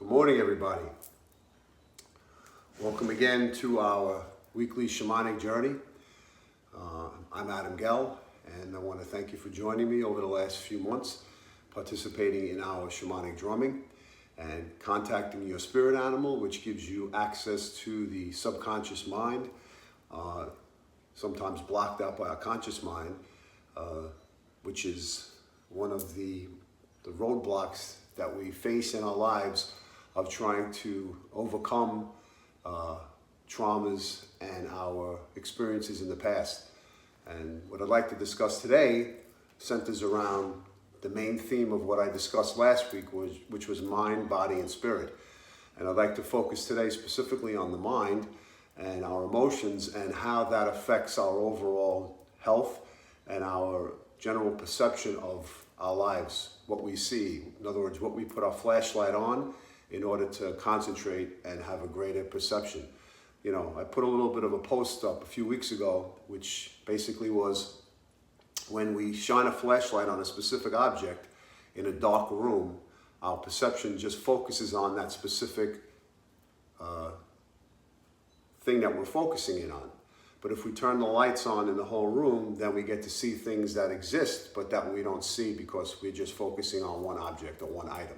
Good morning, everybody. Welcome again to our weekly Shamanic Journey. I'm AdamGell, and I want to thank you for joining me over the last few months, participating in our shamanic drumming and contacting your spirit animal, which gives you access to the subconscious mind, sometimes blocked out by our conscious mind, which is one of the roadblocks that we face in our lives of trying to overcome traumas and our experiences in the past. And what I'd like to discuss today centers around the main theme of what I discussed last week, which was mind, body, and spirit. And I'd like to focus today specifically on the mind and our emotions and how that affects our overall health and our general perception of our lives, what we see. In other words, what we put our flashlight on in order to concentrate and have a greater perception. You know, I put a little bit of a post up a few weeks ago, which basically was when we shine a flashlight on a specific object in a dark room, our perception just focuses on that specific thing that we're focusing in on. But if we turn the lights on in the whole room, then we get to see things that exist, but that we don't see because we're just focusing on one object or one item.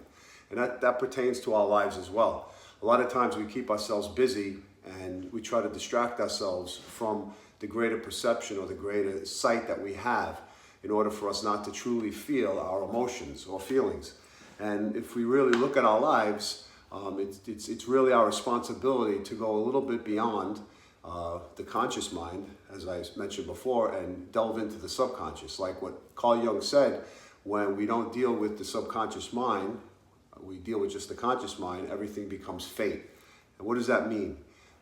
And that pertains to our lives as well. A lot of times we keep ourselves busy and we try to distract ourselves from the greater perception or the greater sight that we have in order for us not to truly feel our emotions or feelings. And if we really look at our lives, it's really our responsibility to go a little bit beyond the conscious mind, as I mentioned before, and delve into the subconscious. Like what Carl Jung said, when we don't deal with the subconscious mind, we deal with just the conscious mind, everything becomes fate. And what does that mean?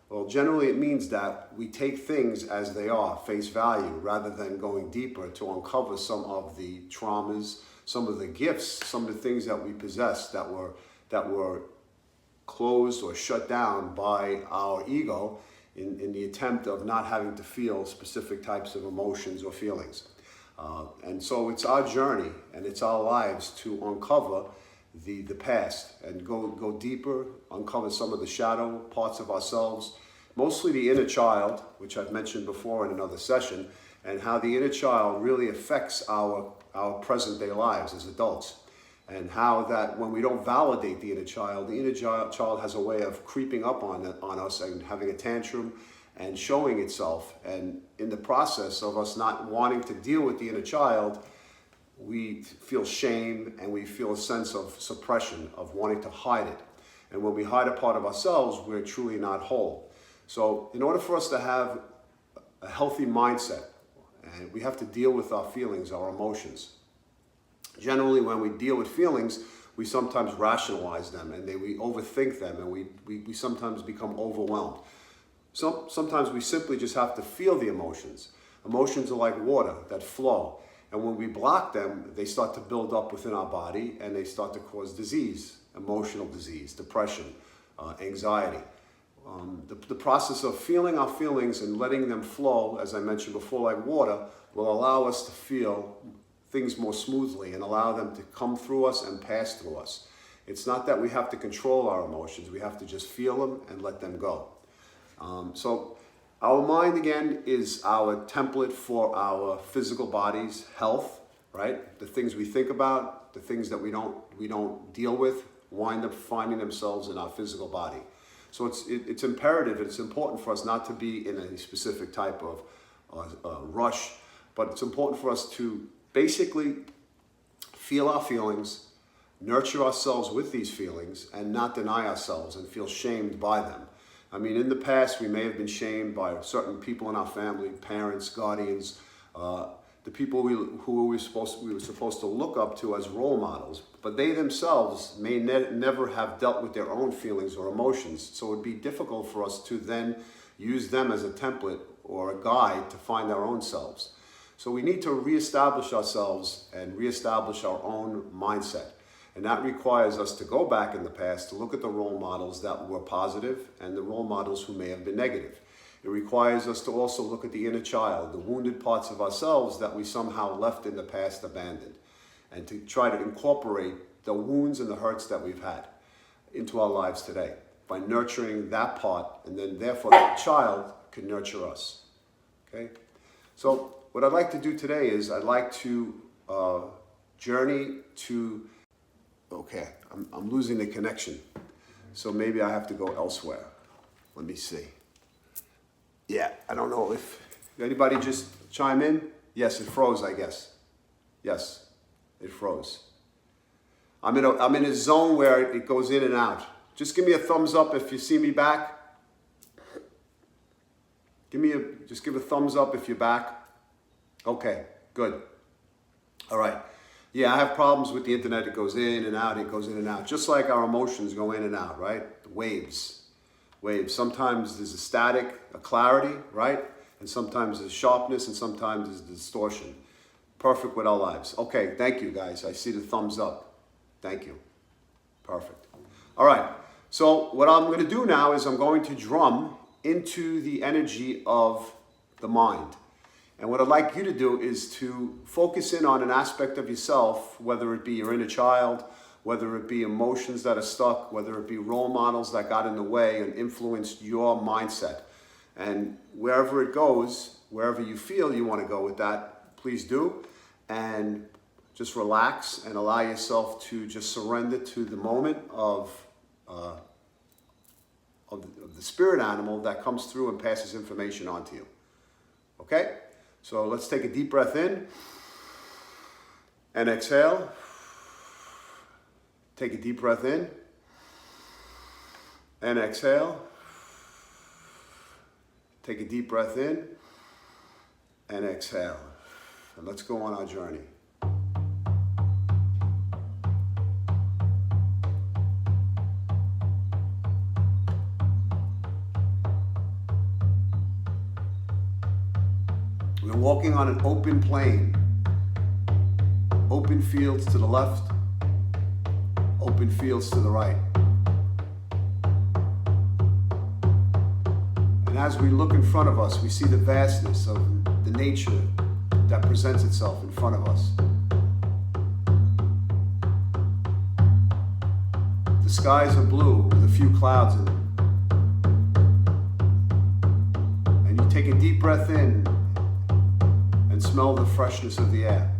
Well, generally it means that we take things as they are, face value, rather than going deeper to uncover some of the traumas, some of the gifts, some of the things that we possess that were closed or shut down by our ego in the attempt of not having to feel specific types of emotions or feelings. And so it's our journey and it's our lives to uncover the past and go deeper, uncover some of the shadow parts of ourselves, mostly the inner child, which I've mentioned before in another session, and how the inner child really affects our present day lives as adults. And how that when we don't validate the inner child has a way of creeping up on us and having a tantrum and showing itself. And in the process of us not wanting to deal with the inner child, we feel shame and we feel a sense of suppression, of wanting to hide it. And when we hide a part of ourselves, we're truly not whole. So in order for us to have a healthy mindset, and we have to deal with our feelings, our emotions. Generally, when we deal with feelings, we sometimes rationalize them and we overthink them, and we sometimes become overwhelmed. Sometimes we simply just have to feel the emotions. Emotions are like water that flow. And when we block them, they start to build up within our body and they start to cause disease, emotional disease, depression, anxiety. The process of feeling our feelings and letting them flow, as I mentioned before, like water, will allow us to feel things more smoothly and allow them to come through us and pass through us. It's not that we have to control our emotions. We have to just feel them and let them go. So our mind, again, is our template for our physical body's health, right? The things we think about, the things that we don't deal with, wind up finding themselves in our physical body. So it's imperative, it's important for us not to be in a specific type of rush, but it's important for us to basically feel our feelings, nurture ourselves with these feelings, and not deny ourselves and feel shamed by them. I mean, in the past, we may have been shamed by certain people in our family, parents, guardians, the people who we were supposed to look up to as role models, but they themselves may never have dealt with their own feelings or emotions. So it would be difficult for us to then use them as a template or a guide to find our own selves. So we need to reestablish ourselves and reestablish our own mindset. And that requires us to go back in the past to look at the role models that were positive and the role models who may have been negative. It requires us to also look at the inner child, the wounded parts of ourselves that we somehow left in the past abandoned, and to try to incorporate the wounds and the hurts that we've had. into our lives today by nurturing that part, and then therefore that child can nurture us. Okay? So what I'd like to do today is I'd like to journey to, okay, I'm losing the connection. So maybe I have to go elsewhere. Let me see. Yeah, I don't know if anybody just chime in. Yes, it froze, I guess. Yes, it froze. I'm in a zone where it goes in and out. Just give me a thumbs up if you see me back. Just give a thumbs up if you're back. Okay, good. All right. Yeah, I have problems with the internet. It goes in and out, it goes in and out. Just like our emotions go in and out, right? Waves. Sometimes there's a static, a clarity, right? And sometimes there's sharpness, and sometimes there's distortion. Perfect with our lives. Okay, thank you guys. I see the thumbs up. Thank you. Perfect. All right. So what I'm going to do now is I'm going to drum into the energy of the mind. And what I'd like you to do is to focus in on an aspect of yourself, whether it be your inner child, whether it be emotions that are stuck, whether it be role models that got in the way and influenced your mindset. And wherever it goes, wherever you feel you want to go with that, please do. And just relax and allow yourself to just surrender to the moment of the spirit animal that comes through and passes information on to you. Okay? So let's take a deep breath in and exhale. Take a deep breath in and exhale. Take a deep breath in and exhale. And let's go on our journey. We're walking on an open plain. Open fields to the left, open fields to the right. And as we look in front of us, we see the vastness of the nature that presents itself in front of us. The skies are blue with a few clouds in them. And you take a deep breath in and smell the freshness of the air.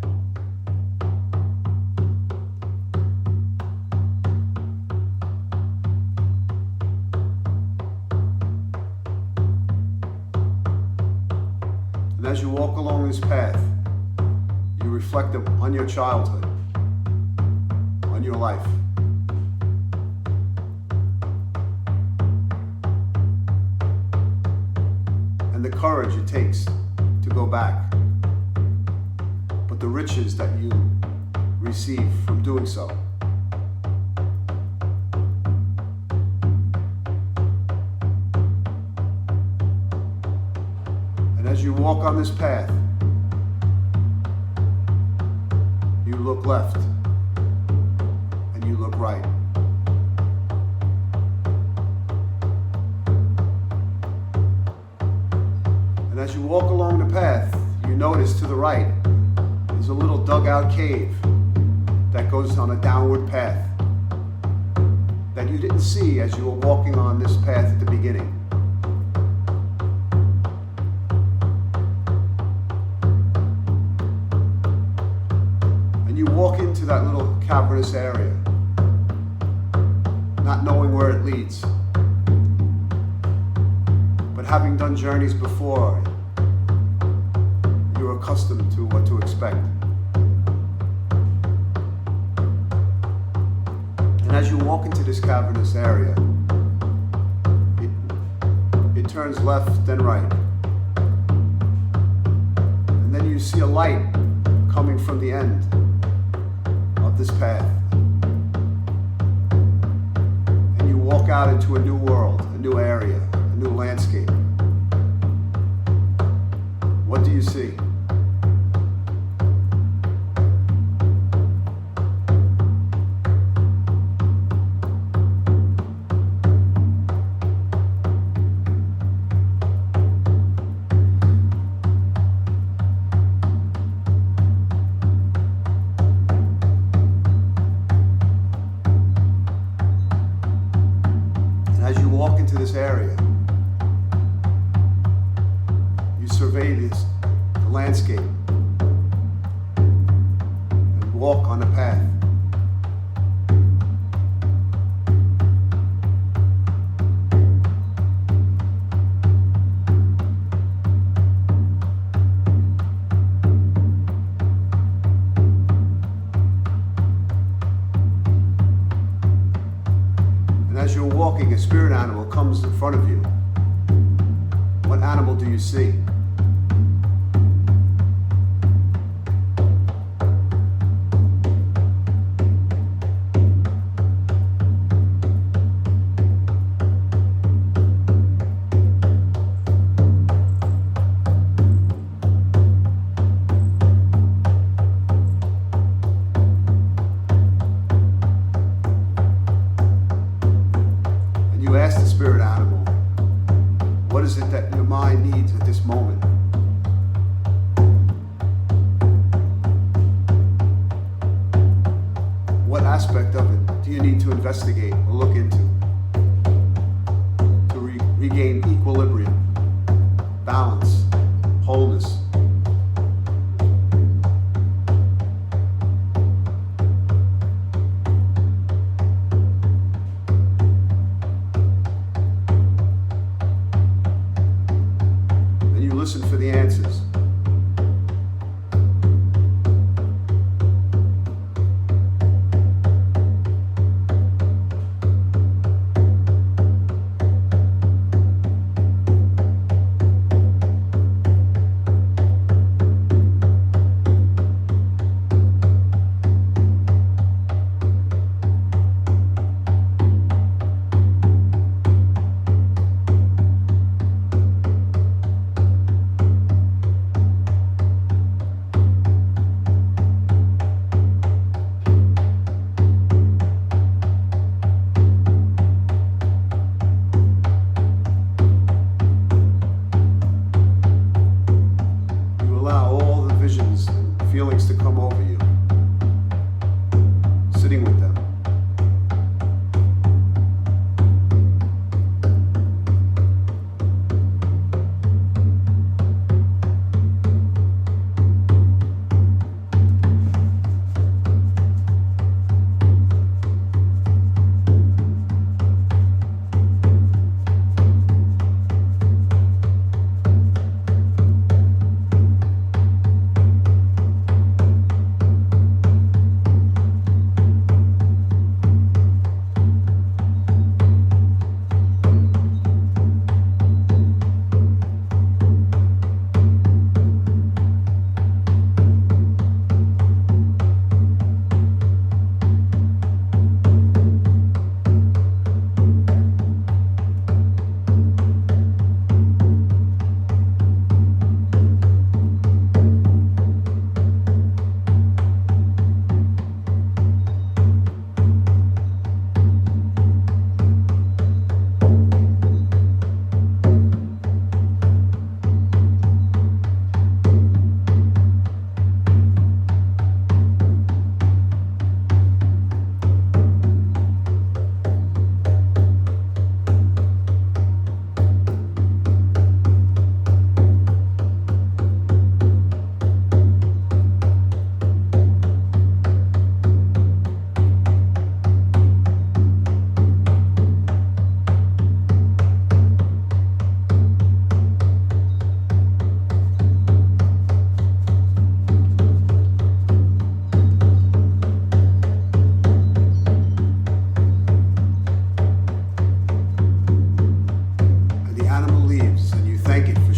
And as you walk along this path, you reflect on your childhood, on your life. And the courage it takes to go back, but the riches that you receive from doing so. And as you walk on this path, you look left and you look right. And as you walk along the path, you notice to the right, there's a little dugout cave that goes on a downward path that you didn't see as you were walking on this path at the beginning. And you walk into that little cavernous area, not knowing where it leads, but having done journeys before, you're accustomed to what to expect. And as you walk into this cavernous area, it turns left and right. And then you see a light coming from the end of this path. And you walk out into a new world, a new area, a new landscape. What do you see? this area. You survey the landscape and walk on the path. As you're walking, a spirit animal comes in front of you. What animal do you see? You ask the spirit animal, what is it that your mind needs at this moment? What aspect of it do you need to investigate or look into to regain equilibrium, balance, wholeness? Listen for the answers. Feelings to come over you, sitting with them.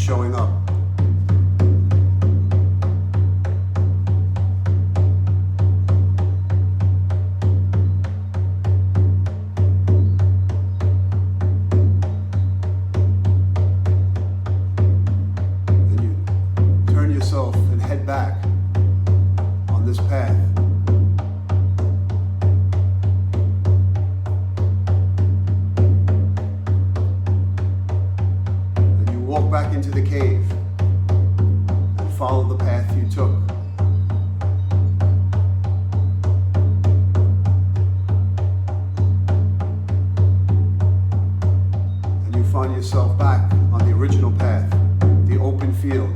showing up. Then you turn yourself and head back on this path. Walk back into the cave and follow the path you took. And you yourself back on the original path, the open field.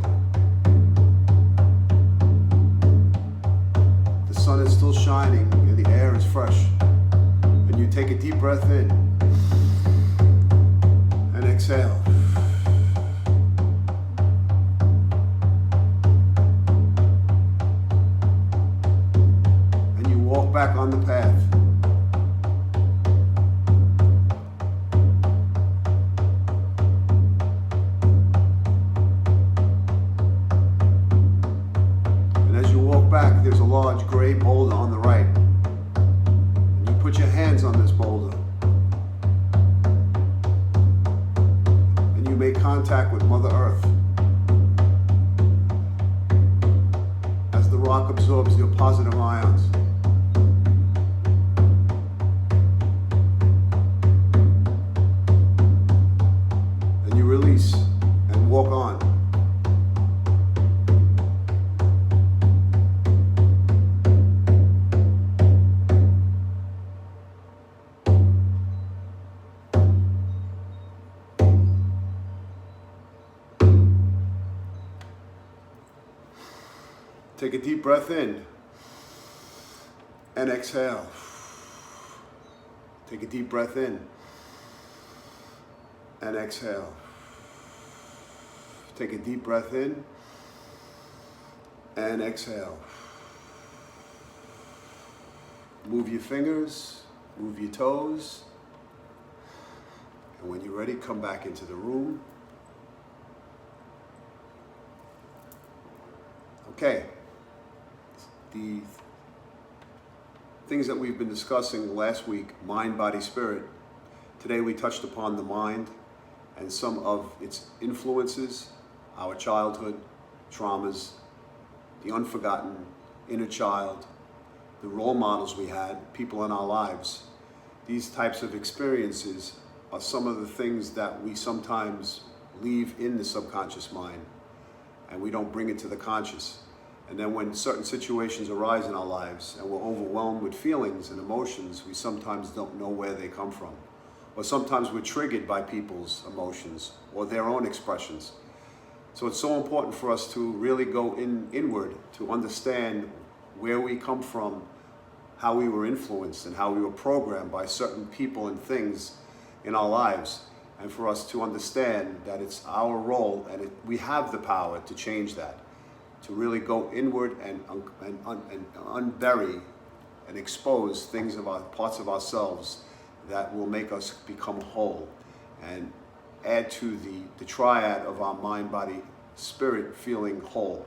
The sun is still shining and the air is fresh. And you take a deep breath in and exhale. And you walk back on the path. Back, there's a large gray boulder on the right. And you put your hands on this boulder. And you make contact with Mother Earth. As the rock absorbs your positive ions. And you release and walk on. Take a deep breath in and exhale. Take a deep breath in and exhale. Take a deep breath in and exhale. Move your fingers, move your toes. And when you're ready, come back into the room. Okay. The things that we've been discussing last week, mind, body, spirit. Today we touched upon the mind and some of its influences, our childhood, traumas, the unforgotten inner child, the role models we had, people in our lives. These types of experiences are some of the things that we sometimes leave in the subconscious mind and we don't bring it to the conscious. And then when certain situations arise in our lives and we're overwhelmed with feelings and emotions, we sometimes don't know where they come from. Or sometimes we're triggered by people's emotions or their own expressions. So it's so important for us to really go inward to understand where we come from, how we were influenced and how we were programmed by certain people and things in our lives. And for us to understand that it's our role and we have the power to change that. To really go inward and unbury and expose things of our parts of ourselves that will make us become whole and add to the triad of our mind, body, spirit feeling whole.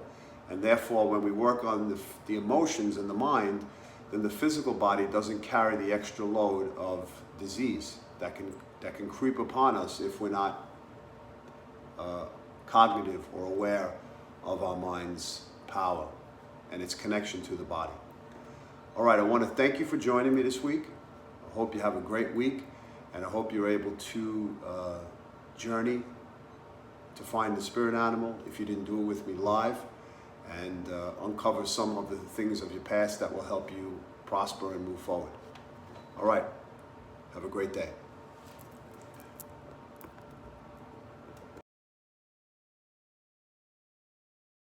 And therefore, when we work on the emotions and the mind, then the physical body doesn't carry the extra load of disease that can creep upon us if we're not cognitive or aware of our mind's power and its connection to the body. All right, I want to thank you for joining me this week. I hope you have a great week, and I hope you're able to journey to find the spirit animal, if you didn't do it with me live, and uncover some of the things of your past that will help you prosper and move forward. All right, have a great day.